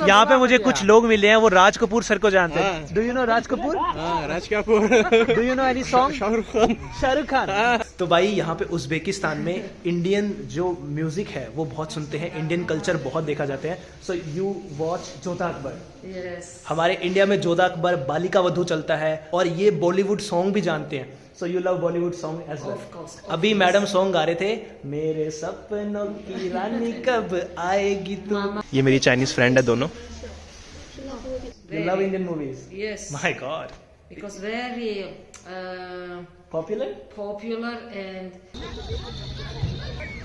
यहाँ पे मुझे कुछ लोग मिले हैं, वो राज कपूर सर को जानते हैं। Do you no Raj Kapoor? Raj Kapoor. Do you no any song? Shahrukh Khan. तो भाई यहाँ पे उज़्बेकिस्तान में इंडियन जो म्यूजिक है वो बहुत सुनते हैं, इंडियन कल्चर बहुत देखा जाते हैं। So you watch Jodha Akbar? हमारे इंडिया में जोधा अकबर, बालिका वधू चलता है, और ये बॉलीवुड सॉन्ग भी जानते हैं। So you love Bollywood song as well? अभी मैडम सॉन्ग गा रहे थे, मेरे सपनों की रानी कब आएगी तू। ये मेरी चाइनीज फ्रेंड है दोनों। You love Indian movies? Yes. My God. Because very Popular? popular and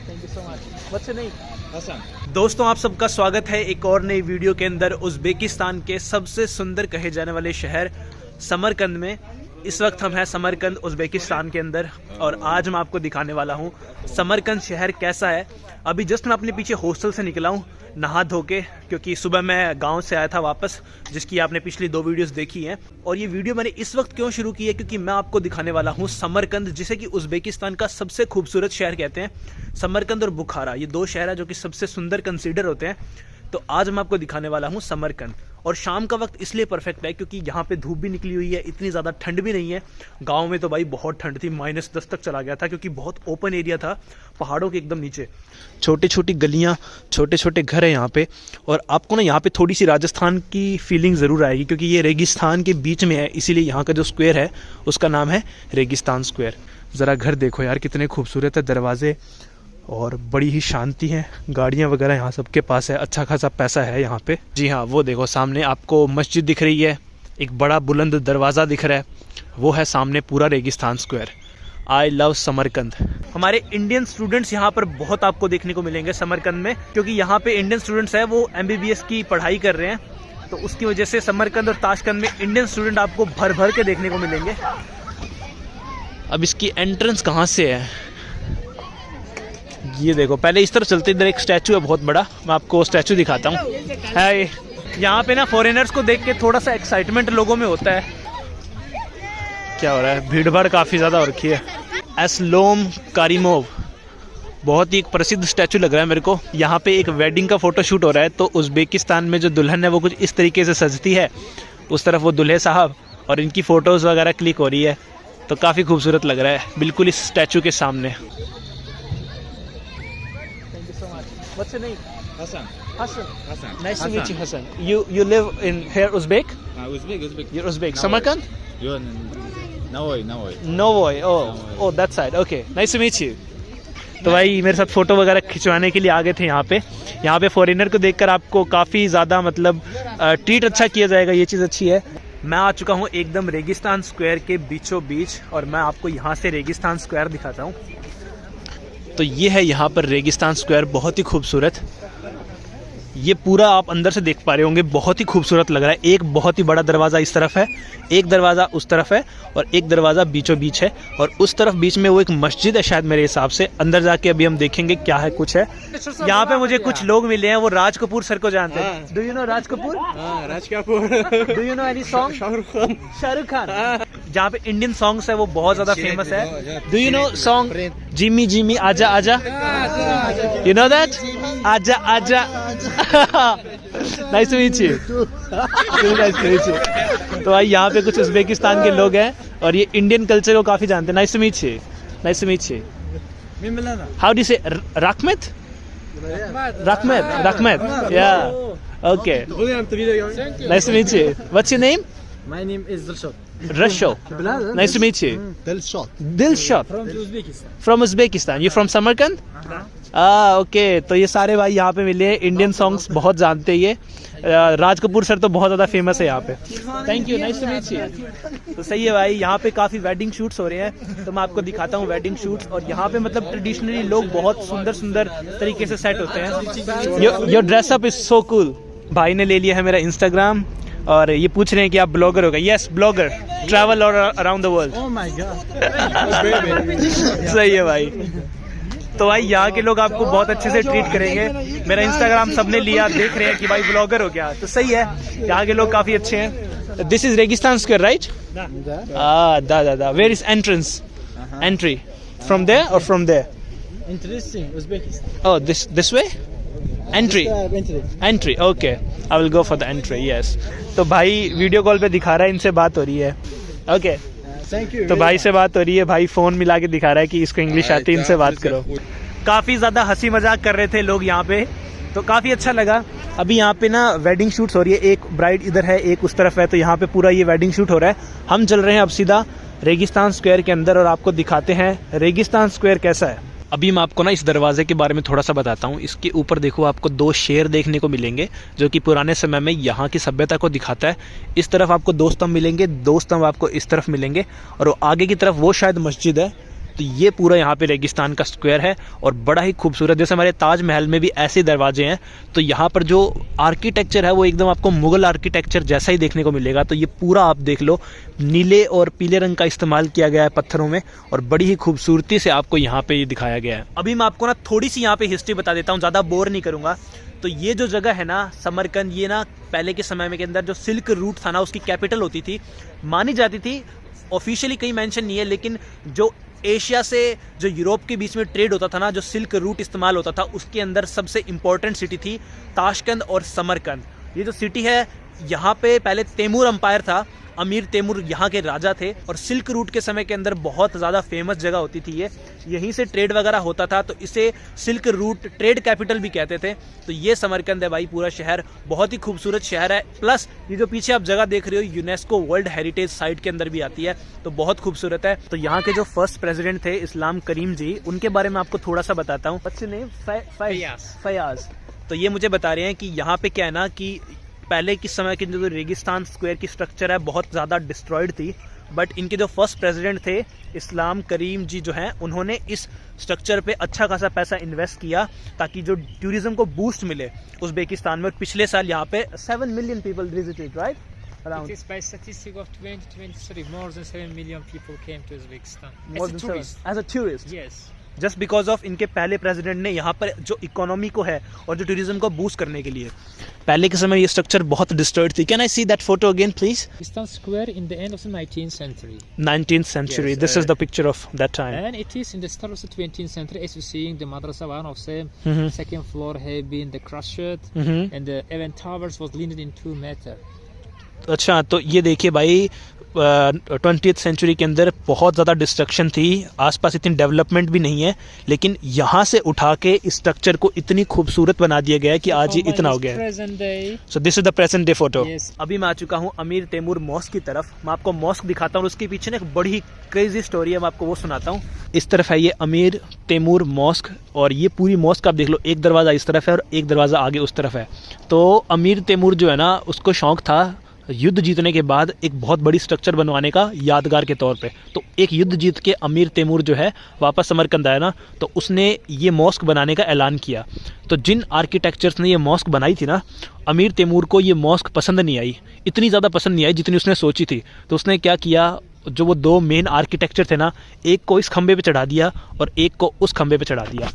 Thank you so much. What's your name? Hasan. दोस्तों आप सबका स्वागत है एक और नई वीडियो के अंदर उज़्बेकिस्तान के सबसे सुंदर कहे जाने वाले शहर समरकंद में। इस वक्त हम हैं समरकंद उज़्बेकिस्तान के अंदर, और आज मैं आपको दिखाने वाला हूँ समरकंद शहर कैसा है। अभी जस्ट मैं अपने पीछे हॉस्टल से निकला हूँ नहा धो के, क्योंकि सुबह मैं गांव से आया था वापस, जिसकी आपने पिछली 2 वीडियोस देखी हैं। और ये वीडियो मैंने इस वक्त क्यों शुरू की है, क्योंकि मैं आपको दिखाने वाला हूँ समरकंद, जिसे कि उज़्बेकिस्तान का सबसे खूबसूरत शहर कहते हैं। समरकंद और बुखारा, ये 2 शहर है जो कि सबसे सुंदर कंसीडर होते हैं। तो आज मैं आपको दिखाने वाला हूँ समरकंद। और शाम का वक्त इसलिए परफेक्ट है क्योंकि यहाँ पे धूप भी निकली हुई है, इतनी ज़्यादा ठंड भी नहीं है। गांव में तो भाई बहुत ठंड थी, -10 तक चला गया था, क्योंकि बहुत ओपन एरिया था पहाड़ों के एकदम नीचे। छोटी छोटी गलियाँ, छोटे छोटे घर हैं यहाँ पे, और आपको ना यहाँ पे थोड़ी सी राजस्थान की फीलिंग ज़रूर आएगी, क्योंकि ये रेगिस्तान के बीच में है, इसीलिए यहाँ का जो स्क्वायर है उसका नाम है रेगिस्तान स्क्वायर। ज़रा घर देखो यार कितने खूबसूरत है, दरवाजे, और बड़ी ही शांति है। गाड़ियाँ वगैरह यहाँ सबके पास है, अच्छा खासा पैसा है यहाँ पे। जी हाँ, वो देखो सामने आपको मस्जिद दिख रही है, एक बड़ा बुलंद दरवाज़ा दिख रहा है, वो है सामने पूरा रेगिस्तान स्क्वायर। I love Samarkand. हमारे इंडियन स्टूडेंट्स यहाँ पर बहुत आपको देखने को मिलेंगे समरकंद में, क्योंकि यहाँ पे इंडियन स्टूडेंट्स हैं वो MBBS की पढ़ाई कर रहे हैं, तो उसकी वजह से समरकंद और ताशकंद में इंडियन स्टूडेंट आपको भर भर के देखने को मिलेंगे। अब इसकी एंट्रेंस कहाँ से है ये देखो, पहले इस तरफ चलते, इधर एक स्टैचू है बहुत बड़ा, मैं आपको स्टैचू दिखाता हूँ। है यहाँ पे ना फॉरेनर्स को देख के थोड़ा सा एक्साइटमेंट लोगों में होता है। क्या हो रहा है, भीड़ भाड़ काफ़ी ज़्यादा हो रखी है। एस्लोम कारिमोव, बहुत ही एक प्रसिद्ध स्टैचू लग रहा है मेरे को। यहाँ पे एक वेडिंग का फोटो शूट हो रहा है, तो उज़्बेकिस्तान में जो दुल्हन है वो कुछ इस तरीके से सजती है, उस तरफ वो दूल्हे साहब, और इनकी फ़ोटोज़ वगैरह क्लिक हो रही है, तो काफ़ी खूबसूरत लग रहा है बिल्कुल इस स्टैचू के सामने। What's your name? Hasan. Hassan. Hasan. Nice to meet you, Hassan. You live in here Uzbek? Uzbek. You're Uzbek. Samarkand? You're Navoy. Navoy. Oh, that side. Okay. Nice to meet you. तो भाई मेरे साथ photo वगैरह खिंचवाने के लिए आ गए थे यहाँ पे। यहाँ पे फॉरेनर को देखकर आपको काफ़ी ज़्यादा मतलब ट्रीट अच्छा किया जाएगा, ये चीज़ अच्छी है। मैं आ चुका हूँ एकदम रेगिस्तान स्क्वायर के बीचों बीच, और मैं आपको यहाँ से रेगिस्तान स्क्वायर दिखाता हूँ। तो ये है यहाँ पर रेगिस्तान स्क्वायर, बहुत ही खूबसूरत। ये पूरा आप अंदर से देख पा रहे होंगे, बहुत ही खूबसूरत लग रहा है। एक बहुत ही बड़ा दरवाज़ा इस तरफ है, एक दरवाज़ा उस तरफ है, और एक दरवाज़ा बीचों बीच है, और उस तरफ बीच में वो एक मस्जिद है शायद मेरे हिसाब से। अंदर जाके अभी हम देखेंगे क्या है कुछ है। यहाँ पे मुझे कुछ लोग मिले हैं, वो राज कपूर सर को जानते हैं। Do you no Raj Kapoor? Raj Kapoor. Do you no any song? Shahrukh Khan. जहाँ पे इंडियन सॉन्ग्स है वो बहुत ज़्यादा फेमस है। Do you know song Jimmy Jimmy Aaja Aaja? You know that? आजा आजा। Nice to meet you. Nice to meet you. तो भाई यहाँ पे कुछ उज़्बेकिस्तान के लोग हैं, और ये इंडियन कल्चर को काफ़ी जानते हैं। Nice to meet you. Nice to meet you. How do say राखमेत? राखमेत। Yeah okay. Nice to meet you. What's your name? My name is Dilshad. Rashad. Nice to meet you. Dilshad. From Uzbekistan. You from Samarkand? Okay. तो ये सारे भाई यहाँ पे मिले हैं, इंडियन सॉन्ग्स बहुत जानते हैं ये। राज कपूर सर तो बहुत ज़्यादा फेमस है यहाँ पे। Thank you, nice to meet you. तो सही है भाई, यहाँ पे काफ़ी वेडिंग शूट्स हो रहे हैं, तो मैं आपको दिखाता हूँ वेडिंग शूट्स। और यहाँ पे मतलब ट्रेडिशनली लोग बहुत सुंदर सुंदर तरीके से सेट होते हैं। Your dress up is so cool. भाई ने ले लिया है मेरा इंस्टाग्राम, और ये पूछ रहे हैं कि आप ब्लॉगर हो गए। Yes, blogger, travel around the world. Oh my God. सही है भाई। तो भाई यहाँ के लोग आपको बहुत अच्छे से ट्रीट करेंगे। मेरा इंस्टाग्राम सबने लिया, देख रहे हैं कि भाई ब्लॉगर हो क्या, तो सही है। यहाँ के लोग काफ़ी अच्छे हैं। This is Registan square right? The where is entrance? Entry from there और from there? Interesting. Uzbekistan. Oh, this way? Entry Entry. Entry okay, I will go for the entry, yes. तो भाई वीडियो कॉल पे दिखा रहा है, इनसे बात हो रही है। Okay Thank you. तो भाई से बात हो रही है, भाई फ़ोन मिला के दिखा रहा है कि इसको इंग्लिश आती है, इनसे बात करो। काफ़ी ज़्यादा हंसी मजाक कर रहे थे लोग यहाँ पे, तो काफ़ी अच्छा लगा। अभी यहाँ पे ना वेडिंग शूट्स हो रही है, एक ब्राइड इधर है, एक उस तरफ है, तो यहाँ पे पूरा ये वेडिंग शूट हो रहा है। हम चल रहे हैं अब सीधा रेगिस्तान स्क्वायर के अंदर और आपको दिखाते हैं रेगिस्तान स्क्वायर कैसा है। अभी मैं आपको ना इस दरवाजे के बारे में थोड़ा सा बताता हूँ। इसके ऊपर देखो आपको 2 शेर देखने को मिलेंगे, जो कि पुराने समय में यहाँ की सभ्यता को दिखाता है। इस तरफ आपको 2 स्तंभ मिलेंगे, 2 स्तंभ आपको इस तरफ मिलेंगे, और वो आगे की तरफ वो शायद मस्जिद है। तो ये पूरा यहाँ पे रेगिस्तान का स्क्वायर है और बड़ा ही खूबसूरत, जैसे हमारे ताजमहल में भी ऐसे दरवाजे हैं। तो यहाँ पर जो आर्किटेक्चर है वो एकदम आपको मुगल आर्किटेक्चर जैसा ही देखने को मिलेगा। तो ये पूरा आप देख लो, नीले और पीले रंग का इस्तेमाल किया गया है पत्थरों में, और बड़ी ही खूबसूरती से आपको यहाँ पे ये दिखाया गया है। अभी मैं आपको ना थोड़ी सी यहाँ पे हिस्ट्री बता देता हूँ, ज़्यादा बोर नहीं करूँगा। तो ये जो जगह है ना समरकंद, ये ना पहले के समय में के अंदर जो सिल्क रूट था ना उसकी कैपिटल होती थी, मानी जाती थी। ऑफिशियली कहीं मेंशन नहीं है, लेकिन जो एशिया से जो यूरोप के बीच में ट्रेड होता था ना, जो सिल्क रूट इस्तेमाल होता था, उसके अंदर सबसे इंपॉर्टेंट सिटी थी ताशकंद और समरकंद। ये जो सिटी है, यहाँ पे पहले तैमूर अंपायर था, अमीर तैमूर यहाँ के राजा थे, और सिल्क रूट के समय के अंदर बहुत ज़्यादा फेमस जगह होती थी ये, यहीं से ट्रेड वगैरह होता था, तो इसे सिल्क रूट ट्रेड कैपिटल भी कहते थे। तो ये समरकंद है भाई, पूरा शहर बहुत ही खूबसूरत शहर है। प्लस ये जो पीछे आप जगह देख रहे हो, यूनेस्को वर्ल्ड हेरिटेज साइट के अंदर भी आती है, तो बहुत खूबसूरत है। तो यहाँ के जो फर्स्ट प्रेसिडेंट थे इस्लाम करीम जी, उनके बारे में आपको थोड़ा सा बताता हूँ। अच्छे नेम फयाज। तो ये मुझे बता रहे हैं कि यहाँ पे क्या है ना, कि पहले के समय की जो रेगिस्तान स्क्वायर की स्ट्रक्चर है बहुत ज़्यादा डिस्ट्रॉयड थी, बट इनके जो फर्स्ट प्रेसिडेंट थे इस्लाम करीम जी जो हैं, उन्होंने इस स्ट्रक्चर पे अच्छा खासा पैसा इन्वेस्ट किया ताकि जो टूरिज्म को बूस्ट मिले उज़्बेकिस्तान में। और पिछले साल यहाँ पे 7 million people visited, right? It is by statistic of 2023, more than 7 million people came to Uzbekistan More as than a tourist. as a tourist. Yes. Just because of इनके पहले प्रेसिडेंट ने यहाँ पर जो इकोनॉमी को है और जो टूरिज्म को बूस्ट करने के लिए, पहले के समय ये स्ट्रक्चर बहुत डिस्टर्ब थी। Can I see that photo again please? Uzbekistan Square in the end of the 19th century. 19th century. Yes, This is the picture of that time. And it is in the start of the 20th century, as you seeing the madrasa, one of the second floor have been the crushed, and the event towers was leaned in 2 meter. अच्छा, तो ये देखिए भाई, 20th century के अंदर बहुत ज़्यादा destruction थी, आसपास इतनी डेवलपमेंट भी नहीं है, लेकिन यहाँ से उठा के इस स्ट्रक्चर को इतनी खूबसूरत बना दिया गया है कि आज ये इतना हो गया है। So this is the present day photo. अभी मैं आ चुका हूँ अमीर तैमूर मॉस्क की तरफ। मैं आपको मॉस्क दिखाता हूँ, उसके पीछे ना एक बड़ी क्रेजी स्टोरी है, मैं आपको वो सुनाता हूँ। इस तरफ है ये अमीर तैमूर मॉस्क, और ये पूरी मॉस्क आप देख लो, एक दरवाज़ा इस तरफ है और एक दरवाज़ा आगे उस तरफ है। तो अमीर तैमूर जो है ना, उसको शौक था युद्ध जीतने के बाद एक बहुत बड़ी स्ट्रक्चर बनवाने का यादगार के तौर पे। तो एक युद्ध जीत के अमीर तैमूर जो है वापस समरकंद आया ना, तो उसने ये मॉस्क बनाने का ऐलान किया। तो जिन आर्किटेक्चर्स ने ये मॉस्क बनाई थी ना, अमीर तैमूर को ये मॉस्क पसंद नहीं आई, इतनी ज़्यादा पसंद नहीं आई जितनी उसने सोची थी। तो उसने क्या किया, जो वो 2 मेन आर्किटेक्चर थे ना, एक को इस खंबे पे चढ़ा दिया और एक को उस खंबे पे चढ़ा दिया।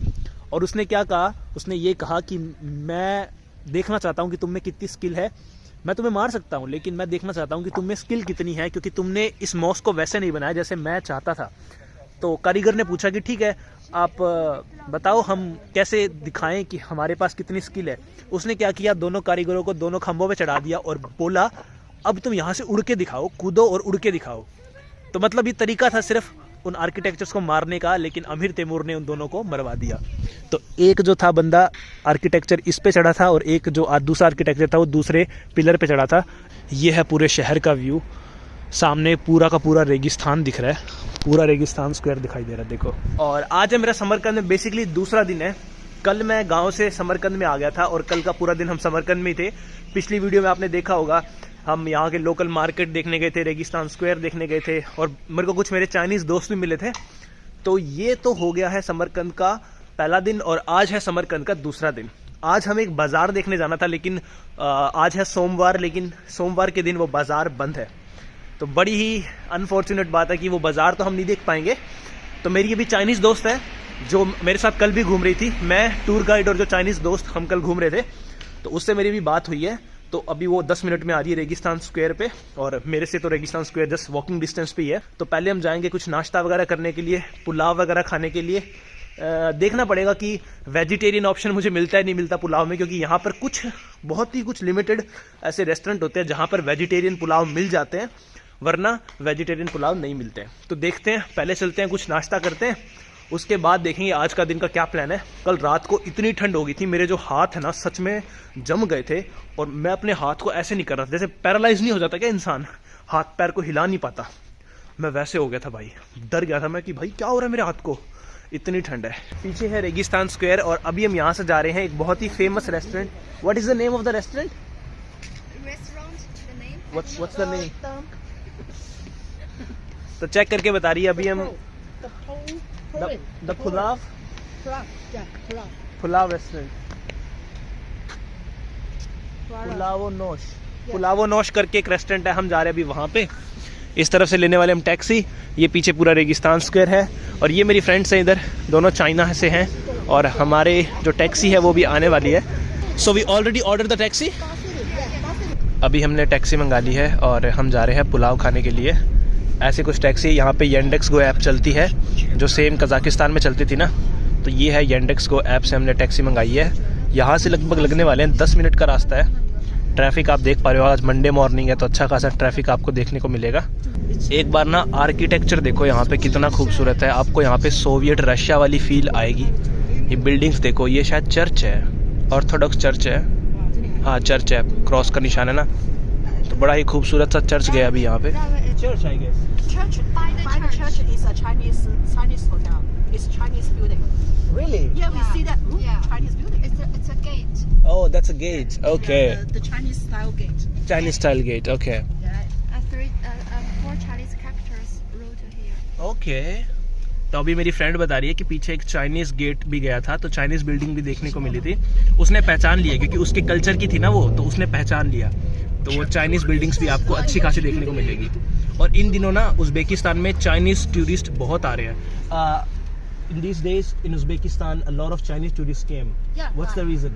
और उसने क्या कहा, उसने ये कहा कि मैं देखना चाहता हूँ कि तुम में कितनी स्किल है, मैं तुम्हें मार सकता हूँ लेकिन मैं देखना चाहता हूँ कि तुम में स्किल कितनी है, क्योंकि तुमने इस मॉस्क को वैसे नहीं बनाया जैसे मैं चाहता था। तो कारीगर ने पूछा कि ठीक है, आप बताओ हम कैसे दिखाएं कि हमारे पास कितनी स्किल है। उसने क्या किया, दोनों कारीगरों को दोनों खंभों पे चढ़ा दिया और बोला, अब तुम यहाँ से उड़ के दिखाओ, कूदो और उड़ के दिखाओ। तो मतलब ये तरीका था सिर्फ उन आर्किटेक्चर्स को मारने का, लेकिन अमीर तैमूर ने उन दोनों को मरवा दिया। तो एक जो था बंदा आर्किटेक्चर इस पे चढ़ा था और एक जो दूसरा आर्किटेक्चर था वो दूसरे पिलर पे चढ़ा था। ये है पूरे शहर का व्यू, सामने पूरा का पूरा रेगिस्तान दिख रहा है, पूरा रेगिस्तान स्क्वायर दिखाई दे रहा है, देखो। और आज है मेरा समरकंद में बेसिकली दूसरा दिन है। कल मैं गांव से समरकंद में आ गया था और कल का पूरा दिन हम समरकंद में ही थे। पिछली वीडियो में आपने देखा होगा, हम यहाँ के लोकल मार्केट देखने गए थे, रेगिस्तान स्क्वायर देखने गए थे, और मेरे को कुछ मेरे चाइनीज़ दोस्त भी मिले थे। तो ये तो हो गया है समरकंद का पहला दिन, और आज है समरकंद का दूसरा दिन। आज हमें एक बाज़ार देखने जाना था, लेकिन आज है सोमवार, लेकिन सोमवार के दिन वो बाज़ार बंद है। तो बड़ी ही अनफॉर्चुनेट बात है कि वो बाज़ार तो हम नहीं देख पाएंगे। तो मेरी अभी चाइनीज़ दोस्त है जो मेरे साथ कल भी घूम रही थी, मैं टूर गाइड और जो चाइनीज़ दोस्त हम कल घूम रहे थे, तो उससे मेरी भी बात हुई है। तो अभी वो 10 मिनट में आ रही है रेगिस्तान स्क्वायर पे, और मेरे से तो रेगिस्तान स्क्वायर जस्ट वॉकिंग डिस्टेंस पे ही है। तो पहले हम जाएंगे कुछ नाश्ता वगैरह करने के लिए, पुलाव वगैरह खाने के लिए, देखना पड़ेगा कि वेजिटेरियन ऑप्शन मुझे मिलता है नहीं मिलता पुलाव में, क्योंकि यहाँ पर बहुत ही लिमिटेड ऐसे रेस्टोरेंट होते हैं जहाँ पर वेजिटेरियन पुलाव मिल जाते हैं, वरना वेजिटेरियन पुलाव नहीं मिलते हैं। तो देखते हैं, पहले चलते हैं कुछ नाश्ता करते हैं, उसके बाद देखेंगे आज का दिन का क्या प्लान है। कल रात को इतनी ठंड हो गई थी, मेरे जो हाथ है ना सच में जम गए थे, और मैं अपने हाथ को ऐसे नहीं कर रहा था, जैसे पैरालाइज नहीं हो जाता क्या इंसान, हाथ पैर को हिला नहीं पाता, मैं वैसे हो गया था भाई। डर गया था मैं कि भाई क्या हो रहा है मेरे हाथ को, इतनी ठंड है। पीछे है रेगिस्तान स्क्वायर, और अभी हम यहाँ से जा रहे हैं एक बहुत ही famous restaurant. What is the name of the restaurant? What's the name? तो चेक करके बता रही है अभी हम। द पुलाव रेस्टोरेंट, पुलावो नोश करके एक रेस्टोरेंट है, हम जा रहे हैं अभी वहाँ पे। इस तरफ से लेने वाले हम टैक्सी, ये पीछे पूरा रेगिस्तान स्क्वायर है, और ये मेरी फ्रेंड्स हैं इधर, दोनों चाइना से हैं, और हमारे जो टैक्सी है वो भी आने वाली है। So we already order the taxi. अभी हमने टैक्सी मंगा ली है और हम जा रहे हैं पुलाव खाने के लिए। ऐसे कुछ टैक्सी यहाँ पे येंडेक्स गो ऐप चलती है, जो सेम कजाकिस्तान में चलती थी ना, तो ये है येंडेक्स गो ऐप से हमने टैक्सी मंगाई है। यहाँ से लगभग लगने वाले हैं 10 मिनट का रास्ता है। ट्रैफिक आप देख पा रहे हो, आज मंडे मॉर्निंग है तो अच्छा खासा ट्रैफिक आपको देखने को मिलेगा। एक बार ना आर्किटेक्चर देखो यहाँ पे कितना खूबसूरत है, आपको यहाँ पे सोवियत रशिया वाली फील आएगी। ये बिल्डिंग्स देखो, ये शायद चर्च है, ऑर्थोडॉक्स चर्च है, हाँ चर्च है, क्रॉस का निशान है ना, तो बड़ा ही खूबसूरत सा चर्च गया अभी यहाँ पे। Church I guess. Church by the church is a Chinese hotel. It's Chinese building. Really? Yeah, we see that Chinese building. It's a gate. Oh, that's a gate. Okay. The Chinese style gate. Chinese style gate. Okay. Four Chinese characters wrote here. Okay. तो अभी मेरी friend बता रही है कि पीछे एक Chinese gate भी गया था, तो चाइनीज बिल्डिंग भी देखने को मिली थी। उसने पहचान लिया क्योंकि उसके कल्चर की थी ना वो, तो उसने पहचान लिया। तो वो चाइनीज बिल्डिंग्स भी आपको अच्छी खासी देखने को मिलेगी। और इन दिनों ना उज़्बेकिस्तान में चाइनीज टूरिस्ट बहुत आ रहे हैं। In these days in Uzbekistan, a lot of Chinese tourists came. Yeah. What's the reason?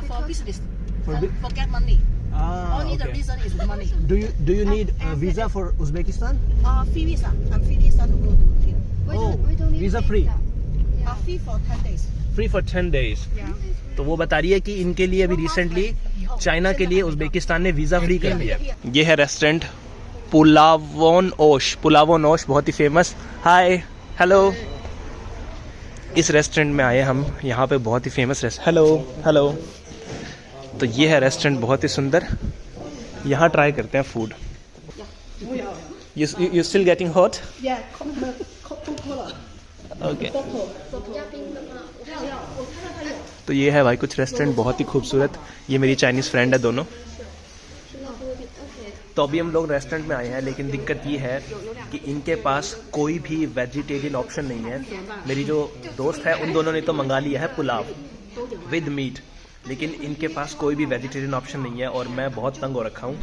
For business. For Forget money. Only the okay. reason is money. Do you need a visa for Uzbekistan? Free visa. I'm free visa to go to here. We don't need visa free. Free for 10 days. Free for 10 days. Yeah. तो वो बता रही है कि इनके लिए अभी recently China के लिए उज़्बेकिस्तान ने वीज़ा फ्री कर दिया। ये है रेस्टोरेंट पुलावो नोश, बहुत ही फेमस। हाय, हेलो। इस रेस्टोरेंट में आए हम, यहाँ पे बहुत ही फेमस हेलो। तो ये है रेस्टोरेंट, बहुत ही सुंदर। यहाँ ट्राई करते हैं food. You still getting hot? Yeah, Coca-Cola. Okay. तो ये है भाई कुछ रेस्टोरेंट बहुत ही खूबसूरत। ये मेरी चाइनीज़ फ्रेंड है दोनों। तो अभी हम लोग रेस्टोरेंट में आए हैं, लेकिन दिक्कत ये है कि इनके पास कोई भी वेजिटेरियन ऑप्शन नहीं है। मेरी जो दोस्त है उन दोनों ने तो मंगा लिया है पुलाव विद मीट, लेकिन इनके पास कोई भी वेजिटेरियन ऑप्शन नहीं है, और मैं बहुत तंग हो रखा हूँ।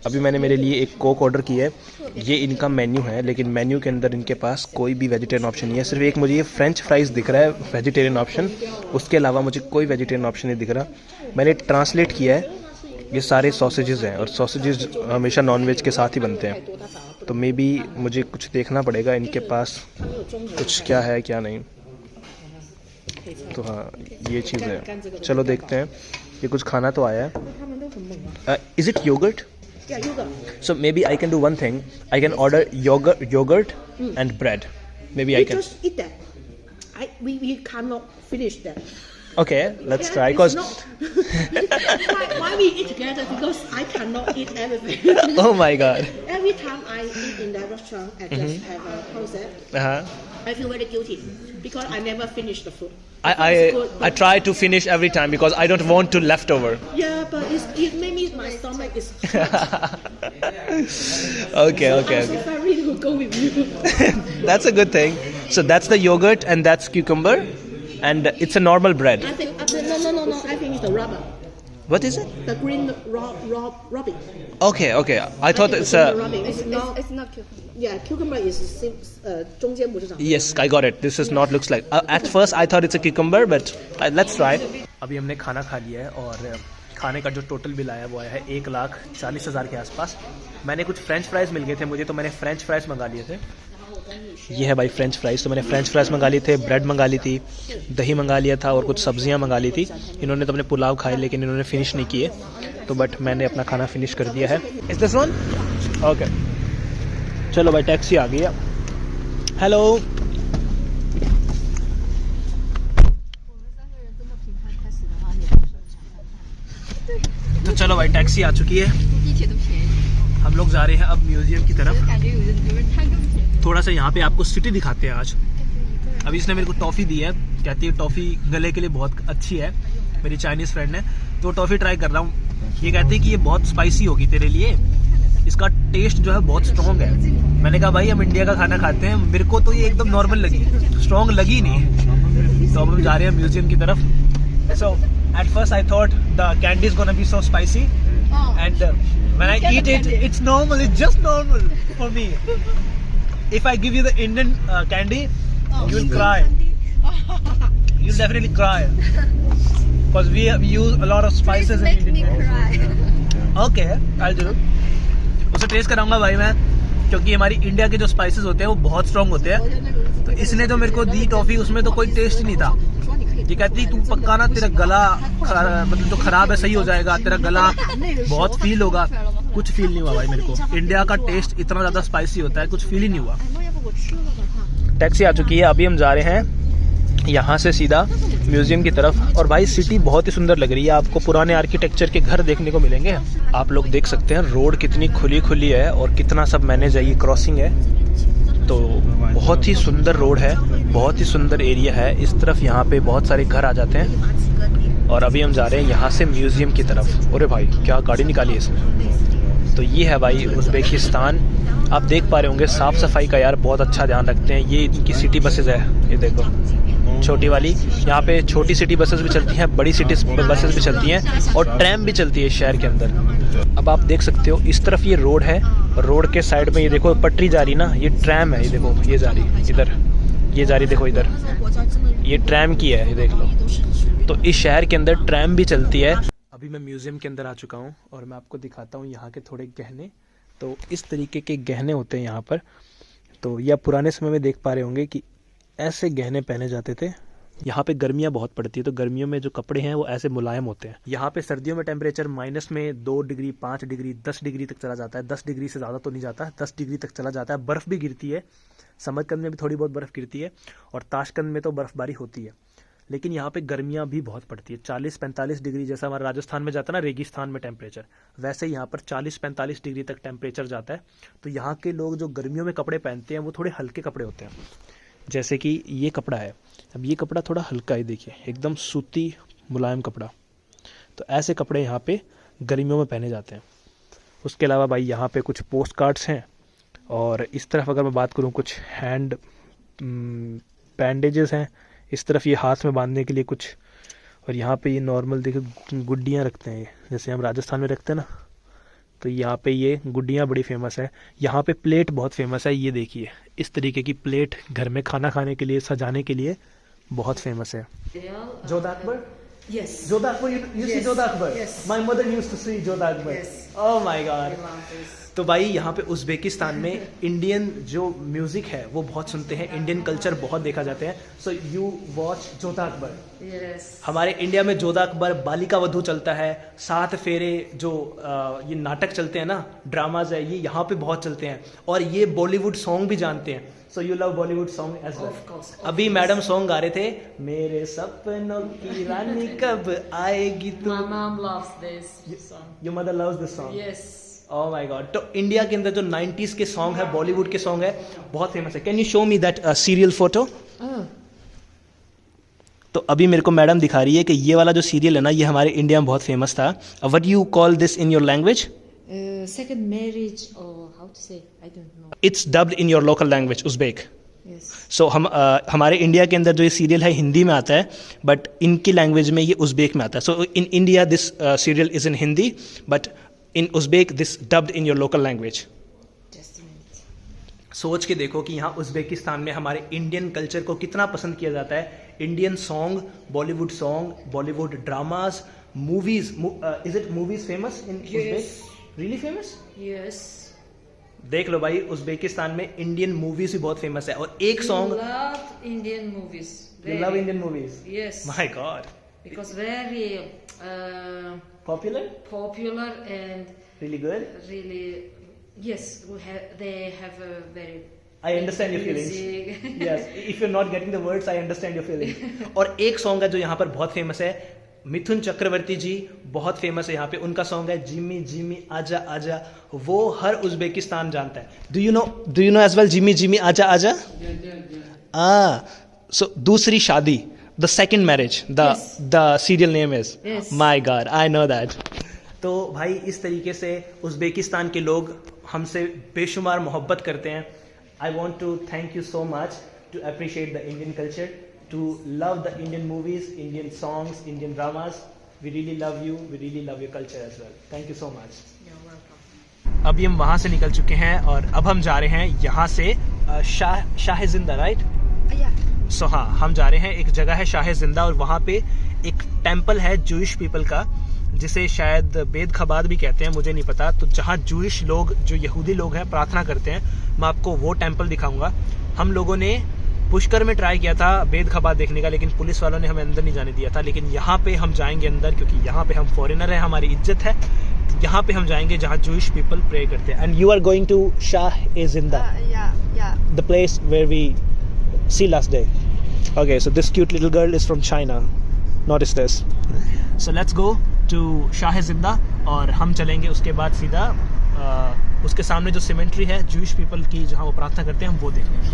अभी मैंने मेरे लिए एक कोक ऑर्डर की है, ये इनका मेन्यू है, लेकिन मेन्यू के अंदर इनके पास कोई भी वेजिटेरियन ऑप्शन नहीं है। सिर्फ एक मुझे ये फ्रेंच फ्राइज़ दिख रहा है वेजिटेरियन ऑप्शन, उसके अलावा मुझे कोई वेजिटेरियन ऑप्शन नहीं दिख रहा। मैंने ट्रांसलेट किया है, ये सारे सॉसेजेस हैं, और सॉसेजेस हमेशा नॉनवेज के साथ ही बनते हैं, तो मे बी मुझे कुछ देखना पड़ेगा इनके पास कुछ क्या है क्या नहीं। तो हाँ, ये चीज़ है, चलो देखते हैं। ये कुछ खाना तो आया है। Is it yogurt? Yeah, yogurt. So maybe I can do one thing. I can order yogurt and bread. Maybe I can. Just eat that. We cannot finish that. Okay, let's try. It's Cause not- why we eat together? Because I cannot eat everything. oh my god. Every time I eat in that restaurant, I just have a concept. I feel very guilty because I never finish the food. I try to finish every time because I don't want to leftover. Yeah, but it made me my stomach is. Okay. I'm so sorry to go with you. That's a good thing. So that's the yogurt and that's cucumber, and it's a normal bread. I think no. I think it's the rubber. What is it? The green ruby. Okay. I thought it's a. It's not. It's not cucumber. Yeah, cucumber is 中间不是长。 Yes, I got it. This is not looks like. At first I thought it's a cucumber, but let's try. अभी हमने खाना खा लिया है, और खाने का जो टोटल बिल आया वो आया है 1,40,000 के आसपास। मैंने कुछ फ्रेंच फ्राइज़ मिल गए थे मुझे, तो मैंने फ्रेंच फ्राइज़ मंगा लिए थे, ये है भाई फ्रेंच फ्राइज़। तो मैंने फ्रेंच फ्राइज़ मंगा लिए थे, ब्रेड मंगा ली थी, दही मंगा लिया था और कुछ सब्जियां मंगा ली थी। इन्होंने तो अपने पुलाव खाए लेकिन इन्होंने फिनिश नहीं किए, तो बट मैंने अपना खाना फिनिश कर दिया है। Is this one okay. चलो भाई टैक्सी आ गई है। हेलो, तो चलो भाई टैक्सी आ चुकी है। 地铁都便宜， हम लोग जा रहे हैं अब म्यूजियम की तरफ। 感觉有人看更便宜。 थोड़ा सा यहाँ पे आपको सिटी दिखाते हैं आज। अभी इसने मेरे को टॉफ़ी दी है, कहती है टॉफ़ी गले के लिए बहुत अच्छी है, मेरी चाइनीज़ फ्रेंड है, तो टॉफ़ी ट्राई कर रहा हूँ। ये कहती है कि ये बहुत स्पाइसी होगी तेरे लिए, इसका टेस्ट जो है बहुत स्ट्रॉन्ग है। मैंने कहा भाई हम इंडिया का खाना खाते हैं, मेरे को तो ये एकदम नॉर्मल लगी, स्ट्रॉन्ग लगी नहीं। तो अब हम जा रहे हैं म्यूजियम की तरफ। So at first I thought the candy is gonna be so spicy and when I eat it, it's normal, it's just normal for me. If I give you the Indian candy, you'll cry. You'll definitely cry. Because we use a lot of spices in Make me Indian cry. Okay, I'll do. उसे test कराऊंगा भाई मैं, क्योंकि हमारी India के जो spices होते हैं वो बहुत स्ट्रॉन्ग होते हैं। तो इसने जो मेरे को दी टॉफी उसमें तो कोई टेस्ट ही नहीं था। ये कहती तू पक्का ना तेरा गला मतलब जो खराब है सही हो जाएगा, तेरा गला बहुत फील होगा। कुछ फील नहीं हुआ भाई मेरे को। इंडिया का टेस्ट इतना ज़्यादा स्पाइसी होता है, कुछ फील ही नहीं हुआ। टैक्सी आ चुकी है, अभी हम जा रहे हैं यहाँ से सीधा म्यूजियम की तरफ। और भाई सिटी बहुत ही सुंदर लग रही है, आपको पुराने आर्किटेक्चर के घर देखने को मिलेंगे। आप लोग देख सकते हैं रोड कितनी खुली खुली है और कितना सब मैनेज है, ये क्रॉसिंग है, तो बहुत ही सुंदर रोड है, बहुत ही सुंदर एरिया है। इस तरफ यहाँ पे बहुत सारे घर आ जाते हैं। और अभी हम जा रहे हैं यहाँ से म्यूजियम की तरफ। अरे भाई क्या गाड़ी निकाली है इसने। तो ये है भाई उज़्बेकिस्तान। आप देख पा रहे होंगे साफ़ सफाई का यार बहुत अच्छा ध्यान रखते हैं। ये इनकी सिटी बसेज है, ये देखो छोटी वाली। यहाँ पे छोटी सिटी बसेस भी चलती हैं, बड़ी सिटी बसेस भी चलती हैं और ट्रैम भी चलती है शहर के अंदर। अब आप देख सकते हो इस तरफ ये रोड है, रोड के साइड में ये देखो पटरी जा रही ना, ये ट्रैम है, ये देखो ये जा रही इधर, ये जा रही देखो इधर, ये ट्रैम की है, ये देख लो। तो इस शहर के अंदर ट्रैम भी चलती है। अभी मैं म्यूज़ियम के अंदर आ चुका हूँ और मैं आपको दिखाता हूँ यहाँ के थोड़े गहने। तो इस तरीके के गहने होते हैं यहाँ पर। तो ये आप पुराने समय में देख पा रहे होंगे कि ऐसे गहने पहने जाते थे। यहाँ पे गर्मियाँ बहुत पड़ती है, तो गर्मियों में जो कपड़े हैं वो ऐसे मुलायम होते हैं। यहाँ पे सर्दियों में टेम्परेचर माइनस में 2 डिग्री 5 डिग्री 10 डिग्री तक चला जाता है। 10 डिग्री से ज़्यादा तो नहीं जाता, 10 डिग्री तक चला जाता है। बर्फ़ भी गिरती है, समरकंद में भी थोड़ी बहुत बर्फ़ गिरती है और ताशकंद में तो बर्फ़बारी होती है। लेकिन यहाँ पे गर्मियाँ भी बहुत पड़ती है, 40-45 डिग्री, जैसा हमारा राजस्थान में जाता है ना रेगिस्तान में टेम्परेचर, वैसे यहाँ पर 40-45 डिग्री तक टेम्परेचर जाता है। तो यहाँ के लोग जो गर्मियों में कपड़े पहनते हैं वो थोड़े हल्के कपड़े होते हैं, जैसे कि ये कपड़ा है। अब ये कपड़ा थोड़ा हल्का है, देखिए एकदम सूती मुलायम कपड़ा। तो ऐसे कपड़े यहाँ पे गर्मियों में पहने जाते हैं। उसके अलावा भाई यहाँ पे कुछ पोस्ट कार्ड्स हैं। और इस तरफ अगर मैं बात करूँ कुछ हैंड बैंडेजेस हैं, इस तरफ ये हाथ में बांधने के लिए कुछ। और यहाँ पे ये नॉर्मल देखिए गुड्डियाँ रखते हैं, जैसे हम राजस्थान में रखते हैं ना, तो यहाँ पे ये गुड्डियाँ बड़ी फेमस है। यहाँ पे प्लेट बहुत फेमस है, ये देखिए इस तरीके की प्लेट घर में खाना खाने के लिए, सजाने के लिए बहुत फेमस है। Jodha Akbar? Yes. Jodha Akbar, you see Jodha Akbar? Yes. My mother used to see Jodha Akbar. Yes. Oh my God. तो भाई यहाँ पे उज़्बेकिस्तान में इंडियन जो म्यूजिक है वो बहुत सुनते हैं, इंडियन कल्चर बहुत देखा जाते हैं। So you watch Jodha Akbar? Yes. हमारे इंडिया में जोधा अकबर, बालिका वधू चलता है, 7 फेरे जो ये नाटक चलते हैं ना, ड्रामाज है, ये यहाँ पे बहुत चलते हैं। और ये बॉलीवुड सॉन्ग भी जानते हैं। So you love Bollywood song as well? अभी मैडम सॉन्ग गा रहे थे, मेरे सपनों की रानी कब आएगी तू। My mom loves this song. Your mother loves this song? Yes. Oh my God. तो इंडिया के अंदर जो 90s के सॉन्ग है, बॉलीवुड के सॉन्ग है, बहुत फेमस है। Can you show me that serial photo? तो अभी मेरे को मैडम दिखा रही है कि ये वाला जो सीरियल है ना, ये हमारे इंडिया में बहुत फेमस था। What you call this in your language? Second marriage, or how to say? I don't know. It's dubbed in your local language Uzbek. Yes. सो हमारे इंडिया के अंदर जो ये सीरियल है हिंदी में आता है, बट इनकी लैंग्वेज में ये उज़्बेक में आता है। So in India this serial is in Hindi, but in Uzbek this dubbed in your local language. Just a minute. सोच के देखो कि यहाँ उज़्बेकिस्तान में हमारे इंडियन कल्चर को कितना पसंद किया जाता है। Indian song, Bollywood dramas, movies. Is it movies famous in Uzbek? Really famous? Yes. देख लो भाई, उज़्बेकिस्तान में इंडियन मूवीज भी बहुत फेमस है और एक song Love Indian movies. You love Indian movies? Yes. My God. Because very Popular? popular and Really good? really yes, they have a very I understand your feelings. music. Yes, if you're not getting the words, I understand your feelings. और एक song है जो यहाँ पर बहुत famous है, मिथुन चक्रवर्ती जी बहुत famous है यहाँ पे, उनका सॉन्ग है जिमी जिमी आजा आजा, वो हर उज़्बेकिस्तान जानता है. Do you know as well Jimmy Jimmy Aaja Aaja? सो दूसरी शादी, the second marriage, the serial name is, my god, I know that. तो भाई इस तरीके से उज़्बेकिस्तान के लोग हमसे बेशुमार मोहब्बत करते हैं. I want to thank you so much to appreciate the Indian culture, to love the Indian movies, Indian songs, Indian dramas. We really love you. We really love your culture as well. Thank you so much. You're welcome. अभी हम वहाँ से निकल चुके हैं और अब हम जा रहे हैं यहाँ से शाह जिंदा, राइट? सो हाँ, हम जा रहे हैं, एक जगह है शाह जिंदा और वहाँ पे एक टेम्पल है जूइश पीपल का, जिसे शायद बेद खबाद भी कहते हैं, मुझे नहीं पता. तो जहाँ जूइश लोग, जो यहूदी लोग हैं, प्रार्थना करते हैं, मैं आपको वो टेम्पल दिखाऊंगा. हम लोगों ने पुष्कर में ट्राई किया था बेद खबाद देखने का, लेकिन पुलिस वालों ने हमें अंदर नहीं जाने दिया था. लेकिन यहाँ पे हम जाएंगे अंदर, क्योंकि यहाँ पे हम फॉरेनर हैं, हमारी इज्जत है. यहाँ पे हम जाएंगे जहाँ जूइश पीपल प्रे करते हैं. And you are going to Shah i Zinda, the place where we see last day. Okay, so this cute little girl is from China. Notice this. So let's go to Shah Zinda और हम चलेंगे उसके बाद सीधा उसके सामने जो symmetry है जूइश पीपल की, जहाँ वो प्रार्थना करते हैं, हम वो देखेंगे.